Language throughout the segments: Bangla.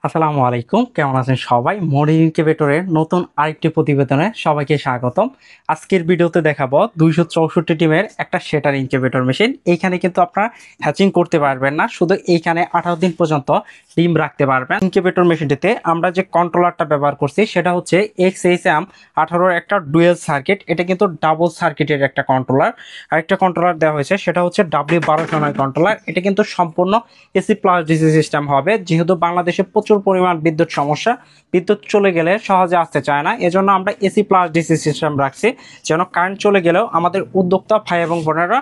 আসসালামু আলাইকুম, কেমন আছেন সবাই? মডেল ইনকিউবেটরের নতুন আরেকটি প্রতিবেদনে সবাইকে স্বাগতম। আজকের ভিডিওতে দেখাবো 264 টিমের একটা শেটার ইনকিউবেটর মেশিন। এইখানে কিন্তু আপনারা হ্যাচিং করতে পারবেন না, শুধু এইখানে 18 দিন পর্যন্ত ডিম রাখতে পারবেন। ইনকিউবেটর মেশিনটিতে আমরা যে কন্ট্রোলারটা ব্যবহার করছি সেটা হচ্ছে XHM18 একটা ডুয়েল সার্কিট। এটা কিন্তু ডাবল সার্কিটের একটা কন্ট্রোলার। আরেকটা কন্ট্রোলার দেওয়া হয়েছে সেটা হচ্ছে W1209 কন্ট্রোলার। এটা কিন্তু সম্পূর্ণ এসি প্লাস ডিসি সিস্টেম হবে, যেহেতু বাংলাদেশে প্রচুর পরিমাণ বিদ্যুৎ সমস্যা, বিদ্যুৎ চলে গেলে সহজে আসতে চায় না, এজন্য আমরা এসি প্লাস ডিসি সিস্টেম রাখছি, যেন কারেন্ট চলে গেলেও আমাদের উদ্যোক্তা ভাই এবং বোনেরা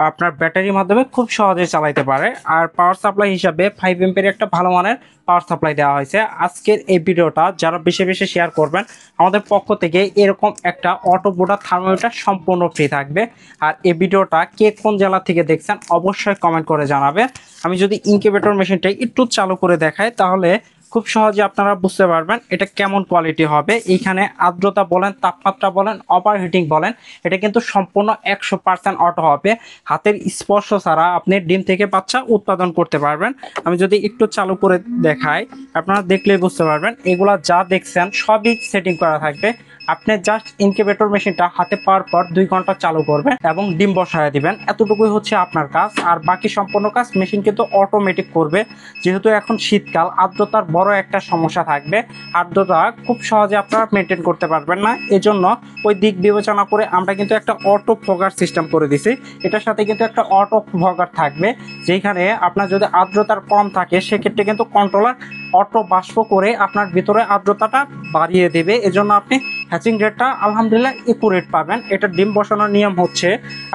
আপনার ব্যাটারির মাধ্যমে খুব সহজে চালাতে পারে। আর পাওয়ার সাপ্লাই হিসাবে 5 এম্পিয়ার একটা ভালো মানের পাওয়ার সাপ্লাই দেওয়া হয়েছে। আজকের এই ভিডিওটা যারা বেশি বেশি শেয়ার করবেন, আমাদের পক্ষ থেকে এরকম একটা অটো বোর্ডার থার্মোমিটার সম্পূর্ণ ফ্রি থাকবে। আর এই ভিডিওটা কে কোন জেলা থেকে দেখছেন অবশ্যই কমেন্ট করে জানাবেন। আমি যদি ইনকিউবেটর মেশিনটা একটু চালু করে দেখাই তাহলে খুব সহজে আপনারা বুঝতে পারবেন এটা কেমন কোয়ালিটি হবে। এইখানে আর্দ্রতা বলেন, তাপমাত্রা বলেন, ওভারহিটিং বলেন, এটা কিন্তু সম্পূর্ণ 100% অটো হবে। হাতের স্পর্শ ছাড়া আপনি ডিম থেকে বাচ্চা উৎপাদন করতে পারবেন। আমি যদি একটু চালু করে দেখাই, আপনারা দেখলেই বুঝতে পারবেন এগুলা যা দেখছেন সবই সেটিং করা থাকবে। আপনি জাস্ট ইনকিউবেটর মেশিনটা হাতে পাওয়ার পর 2 ঘন্টা চালু করবেন এবং ডিম বসায় দিবেন, এতটুকুই হচ্ছে আপনার কাজ। আর বাকি সম্পূর্ণ কাজ মেশিন কিন্তু অটোমেটিক করবে। যেহেতু এখন শীতকাল, আর্দ্রতার বড় একটা সমস্যা থাকবে, আর্দ্রতা খুব সহজে আপনারা মেনটেন করতে পারবেন না, এজন্য ওই দিক বিবেচনা করে আমরা কিন্তু একটা অটো ফগার সিস্টেম করে দিছি। এটার সাথে কিন্তু একটা অটো ফগার থাকবে, যেখানে আপনার যদি আর্দ্রতার কম থাকে সেক্ষেত্রে কিন্তু কন্ট্রোলার অটো বাষ্প করে আপনার ভিতরে আর্দ্রতাটা বাড়িয়ে দেবে। এজন্য আপনি হ্যাচিং রেটটা আলহামদুলিল্লাহ একুরেট পাবেন। এটা ডিম বসানোর নিয়ম হচ্ছে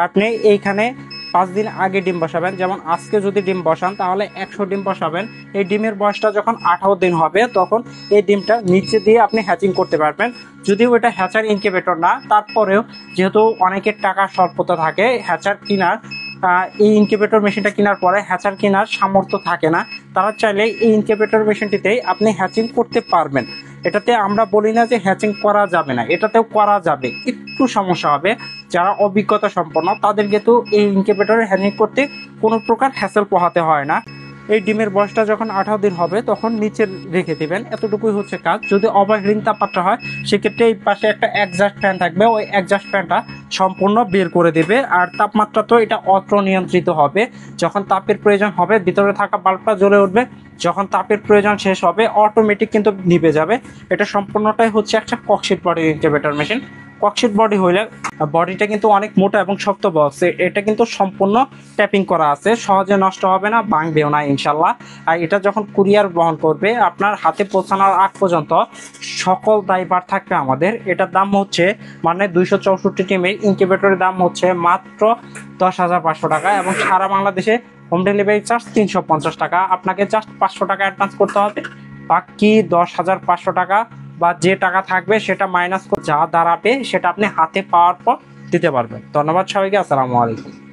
আপনি এইখানে 5 দিন আগে ডিম বসাবেন। যেমন আজকে যদি ডিম বসান তাহলে 100 ডিম বসাবেন। এই ডিমের বয়সটা যখন 18 দিন হবে তখন এই ডিমটা নিচে দিয়ে আপনি হ্যাচিং করতে পারবেন। যদিও এটা হ্যাচার ইনকিউবেটর না, তারপরেও যেহেতু অনেকের টাকা স্বল্পতা থাকে হ্যাচার কেনার, এই ইনকিউবেটর মেশিনটা কেনার পরে হ্যাচার কেনার সামর্থ্য থাকে না, তারা চাইলে এই ইনকিউবেটর মেশিনটিতেই আপনি হ্যাচিং করতে পারবেন। এটাতে আমরা বলি না যে হ্যাচিং করা যাবে না, এটাতেও করা যাবে, একটু সমস্যা হবে। যারা অভিজ্ঞতা সম্পন্ন তাদের কিন্তু এই ইনকিউবেটরে হ্যাচিং করতে কোনো প্রকার হ্যাসেল পোহাতে হয় না। এই ডিমের বয়সটা যখন 18 দিন হবে তখন নিচে রেখে দিবেন, এতটুকুই হচ্ছে কাজ। যদি ওভারহিটিং তাপমাত্রা হয় সেক্ষেত্রে এই পাশে একটা এক্সজস্ট ফ্যান থাকবে, ওই এক্সজস্ট ফ্যানটা সম্পূর্ণ বের করে দেবে। আর তাপমাত্রা তো এটা অত্র নিয়ন্ত্রিত হবে, যখন তাপের প্রয়োজন হবে ভিতরে থাকা বাল্বটা জ্বলে উঠবে, যখন তাপের প্রয়োজন শেষ হবে অটোমেটিক কিন্তু নিভে যাবে। এটা সম্পূর্ণটাই হচ্ছে একটা cork sheet body incubator machine. Cork sheet body হইলে বডিটা কিন্তু অনেক মোটা এবং শক্ত বক্স, এটা কিন্তু সম্পূর্ণ ট্যাপিং করা আছে, সহজে নষ্ট হবে না, ভাঙবেও না ইনশাল্লাহ। আর এটা যখন কুরিয়ার বহন করবে আপনার হাতে পৌঁছানোর আগ পর্যন্ত সকল দায়ভার থাকবে আমাদের। এটার দাম হচ্ছে মানে 264 টিমের ইনকিউবেটরের দাম হচ্ছে মাত্র 10,500 টাকা এবং সারা বাংলাদেশে হোম ডেলিভারি চার্জ 350 টাকা। আপনাকে জাস্ট 500 টাকা অ্যাডভান্স করতে হবে, বাকি 10,500 টাকা বা যে টাকা থাকবে সেটা মাইনাস যা দাঁড়াবে সেটা আপনি হাতে পাওয়ার পর দিতে পারবেন। ধন্যবাদ সবাইকে, আসসালামু আলাইকুম।